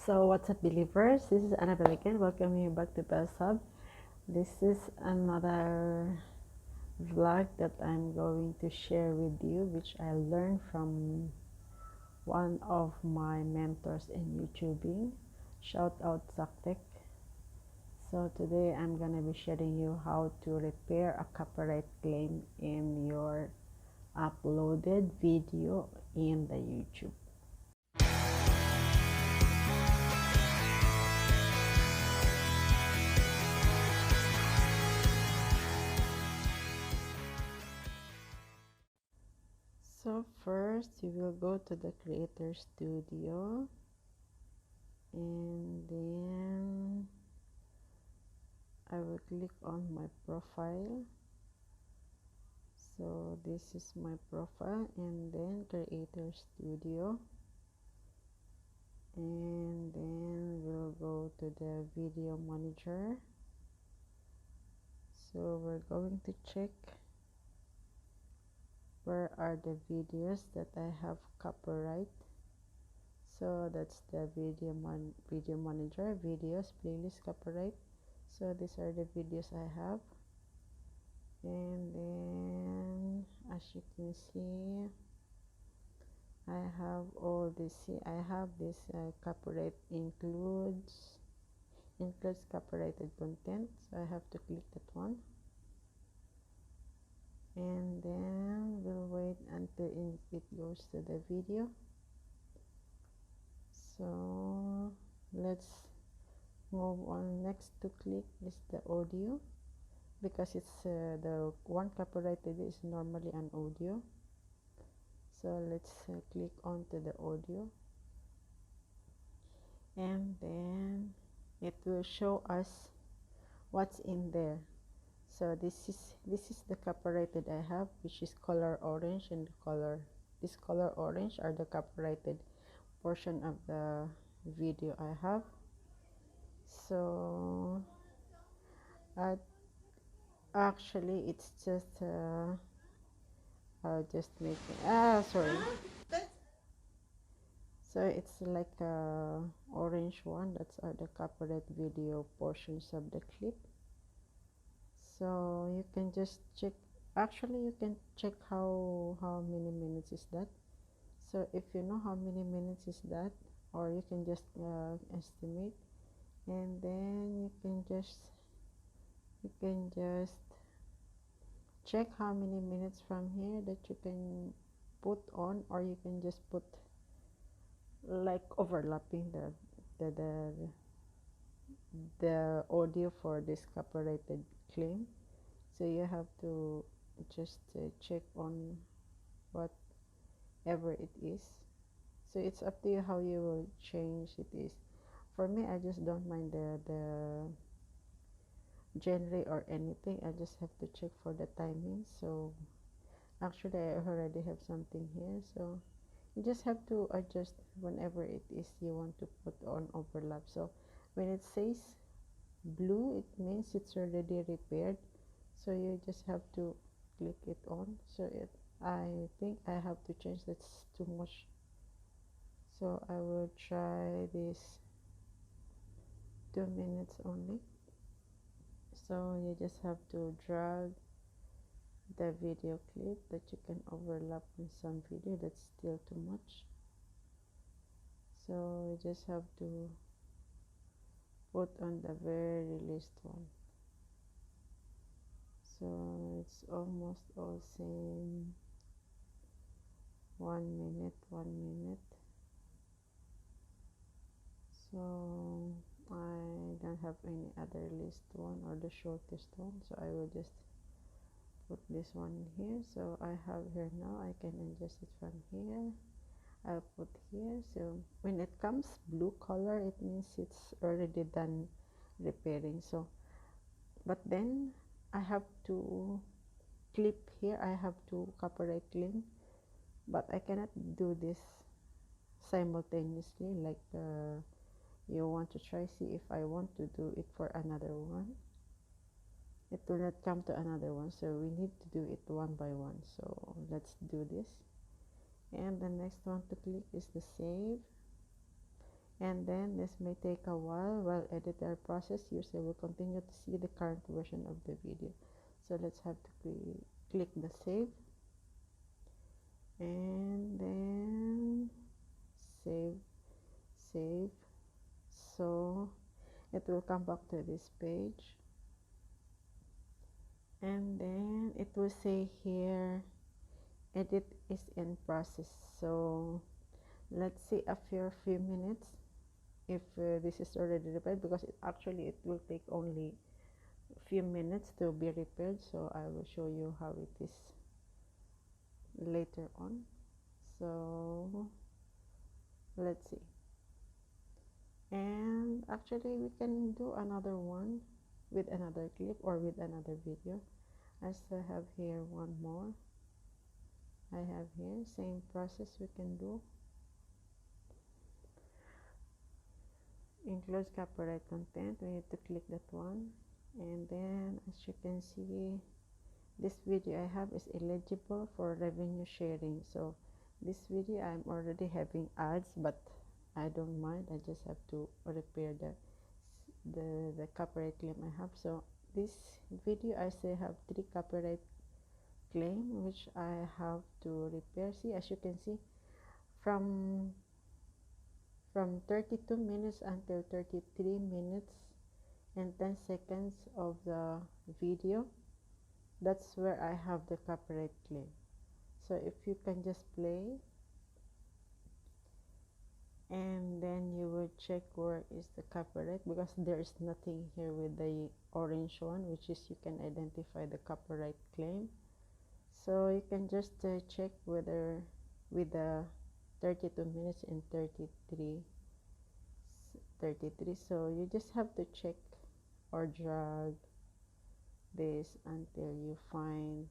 So what's up, believers? This is Annabelle again. Welcome you back to Bell Hub. This is another vlog that I'm going to share with you, which I learned from one of my mentors in YouTubing. Shout out Zaktek. So today I'm gonna be sharing you how to repair a copyright claim in your uploaded video in the YouTube. So first you will go to the Creator Studio, and then I will click on my profile. So this is my profile, and then Creator Studio, and then we'll go to the video manager. So we're going to check where are the videos that I have copyright. So that's the video manager, videos, playlist, copyright. So these are the videos I have, and then as you can see, I have all this. I have this copyright includes copyrighted content, so I have to click that one, and then we'll wait until it goes to the video. So let's move on. Next to click is the audio, because it's the one copyrighted is normally an audio. So let's click onto the audio, and then it will show us what's in there. So this is the copyrighted I have, which is color orange, and this color orange are the copyrighted portion of the video I have. So actually it's just I'll just make sorry. So it's like a orange one. That's are the copyright video portions of the clip. So you can just check. Actually, you can check how many minutes is that. So if you know how many minutes is that, or you can just estimate, and then you can just check how many minutes from here that you can put on, or you can just put like overlapping the the, the audio for this copyrighted claim. So you have to just check on whatever it is. So it's up to you how you will change it is. For me, I just don't mind the genre or anything. I just have to check for the timing. So actually I already have something here, so you just have to adjust whenever it is you want to put on overlap. So when it says blue, it means it's already repaired, so you just have to click it on. So I think I have to change, that's too much, so I will try this 2 minutes only. So you just have to drag the video clip that you can overlap with some video that's still too much. So you just have to put on the very least one. So it's almost all same. 1 minute, 1 minute. So I don't have any other least one or the shortest one, so I will just put this one here. So I have here now, I can adjust it from here. I'll put here. So when it comes blue color, it means it's already done repairing. So but then I have to clip here, I have to copyright claim, but I cannot do this simultaneously. Like you want to try, see if I want to do it for another one, it will not come to another one, so we need to do it one by one. So let's do this, and the next one to click is the save, And then this may take a while editor process. User will continue to see the current version of the video. So let's have to click the save, and then save. So it will come back to this page, and then it will say here edit is in process. So let's see after a few minutes if this is already repaired, because it will take only a few minutes to be repaired. So I will show you how it is later on. So let's see. And actually we can do another one with another clip or with another video. I still have here one more. I have here same process we can do. Includes copyright content. We need to click that one, and then as you can see, this video I have is eligible for revenue sharing. So this video I'm already having ads, but I don't mind. I just have to repair the copyright claim I have. So this video I still have 3 copyright claim which I have to repair. See, as you can see, from 32 minutes until 33 minutes and 10 seconds of the video, that's where I have the copyright claim. So if you can just play, and then you will check where is the copyright, because there is nothing here with the orange one, which is you can identify the copyright claim. So you can just check whether with the 32 minutes and 33, so you just have to check or drag this until you find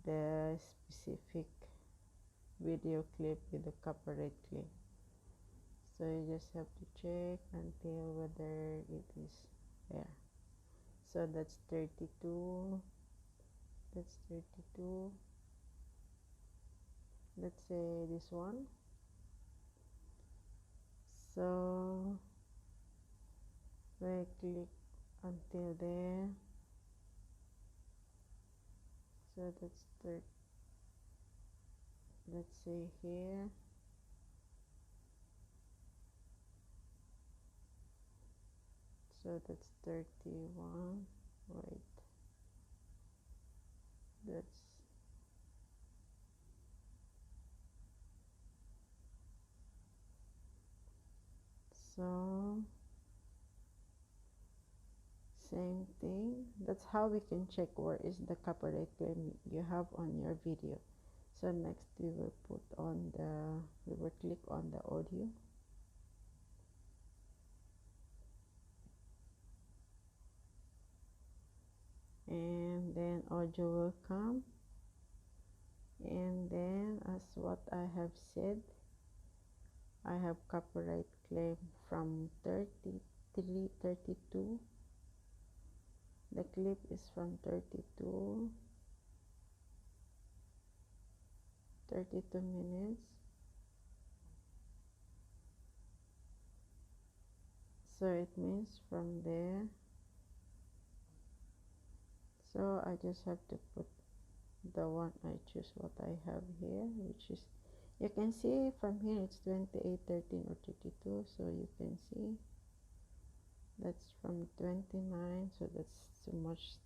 the specific video clip with the copyright claim. So you just have to check until whether it is there. So that's 32, let's say this one. So we click until there. So that's 30, let's say here. So that's 31. Wait, that's so same thing. That's how we can check where is the copyright claim you have on your video. So next we will click on the audio, and then audio will come, and then as what I have said, I have copyright claim from 33, 32. The clip is from 32 minutes. So it means from there. So I just have to put the one I choose what I have here, which is, you can see from here it's 28, 13 or 32. So you can see that's from 29, so that's too much.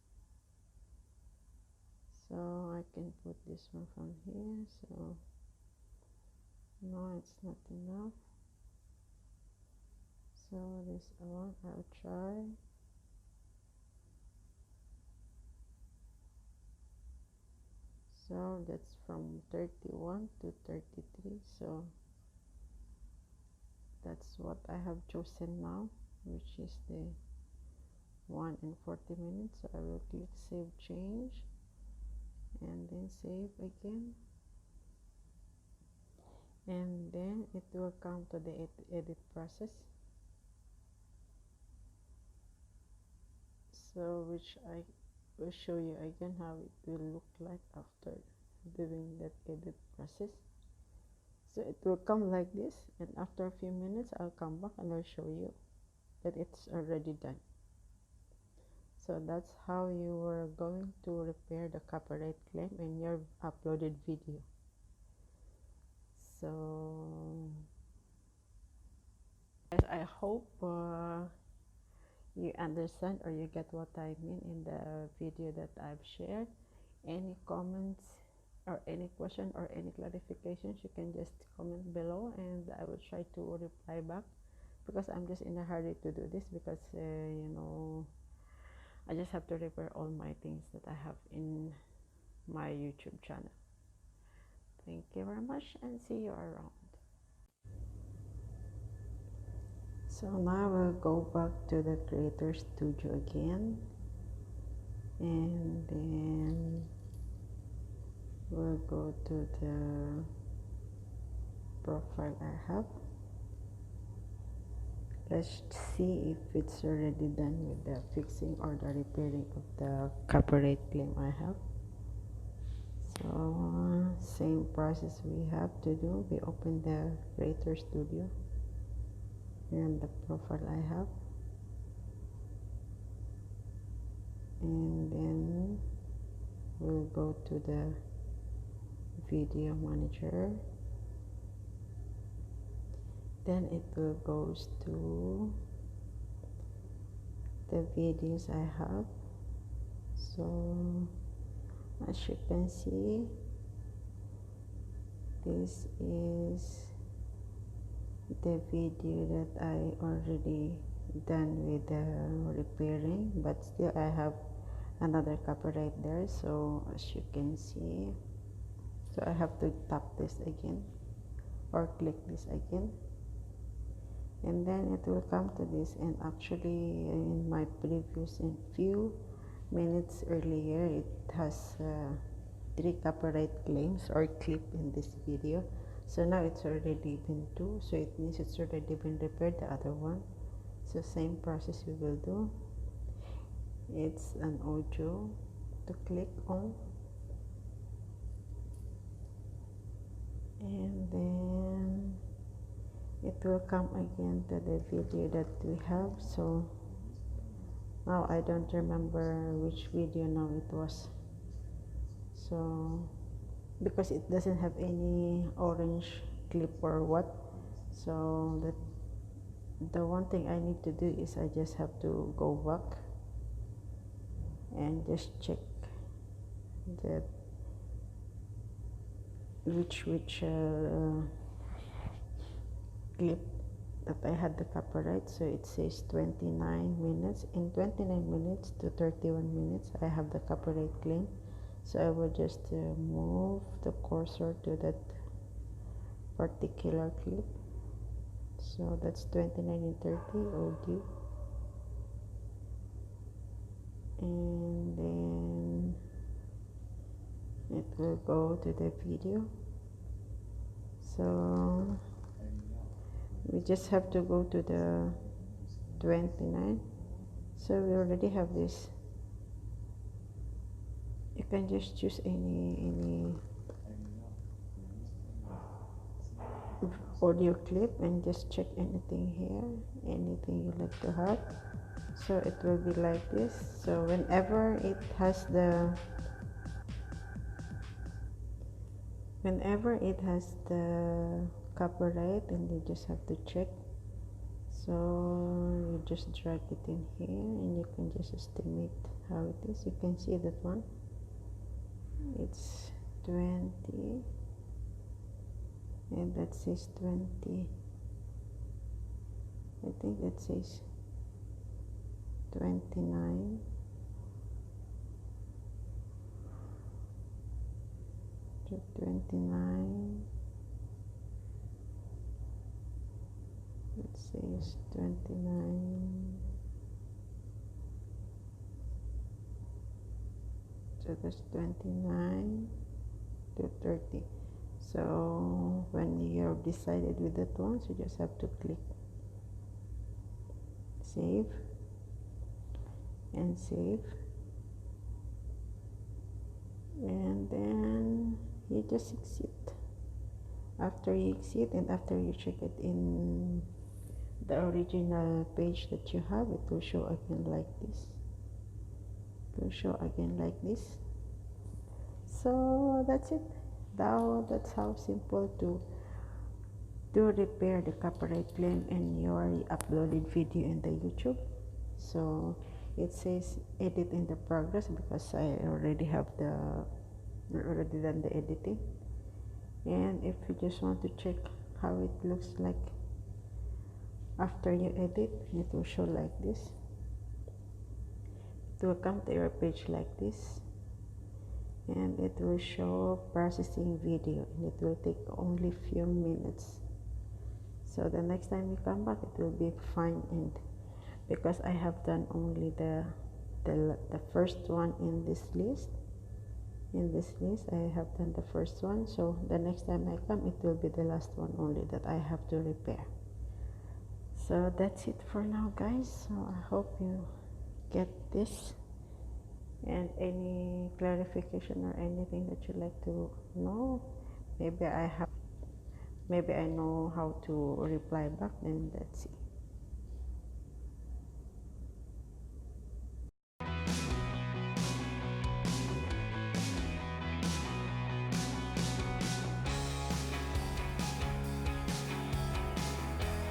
So I can put this one from here. So no, it's not enough. So this one I'll try. So that's from 31 to 33. So that's what I have chosen now, which is the 1 and 40 minutes. So I will click save change, and then save again, and then it will come to the edit process. So which I will show you again how it will look like after doing that edit process. So it will come like this, and after a few minutes I'll come back and I'll show you that it's already done. So that's how you were going to repair the copyright claim in your uploaded video. So guys, I hope you understand or you get what I mean in the video that I've shared. Any comments or any question or any clarifications, you can just comment below and I will try to reply back, because I'm just in a hurry to do this, because you know, I just have to repair all my things that I have in my YouTube channel. Thank you very much and see you around. So now we'll go back to the Creator Studio again, and then we'll go to the profile I have. Let's see if it's already done with the fixing or the repairing of the copyright claim I have. So same process we have to do. We open the Creator Studio and the profile I have, and then we'll go to the video manager. Then it will goes to the videos I have. So as you can see, this is the video that I already done with the repairing, but still I have another copyright there. So as you can see, so I have to tap this again or click this again, and then it will come to this. And actually in my previous and few minutes earlier, it has 3 copyright claims or clip in this video. So now it's already been 2, so it means it's already been repaired, the other one. So same process we will do. It's an audio to click on, and then it will come again to the video that we have. So now I don't remember which video now it was, so because it doesn't have any orange clip or what. So the one thing I need to do is I just have to go back and just check that which clip that I had the copyright. So it says 29 minutes. In 29 minutes to 31 minutes I have the copyright claim. So I will just move the cursor to that particular clip. So that's 29 and 30 audio, and then it will go to the video. So we just have to go to the 29. So we already have this. You can just choose any audio clip and just check anything here, anything you like to have. So it will be like this. So whenever it has the copyright, and you just have to check. So you just drag it in here and you can just estimate how it is. You can see that one, it's 20, and that says 20. I think that says 29. To 29. It says 29. So that's 29 to 30. So when you're decided with that one, so you just have to click save and save, and then you just exit. After you exit and after you check it in the original page that you have, it will show again like this. It will show again like this. So that's it. Now that's how simple to repair the copyright claim in your uploaded video in the YouTube. So it says edit in the progress because I already done the editing. And if you just want to check how it looks like after you edit, it will show like this. It will come to your page like this, and it will show processing video, and it will take only few minutes. So the next time you come back, it will be fine. And because I have done only the first one in this list, I have done the first one, so the next time I come, it will be the last one only that I have to repair. So that's it for now, guys. So I hope you get this, and any clarification or anything that you'd like to know, maybe I know how to reply back, then let's see.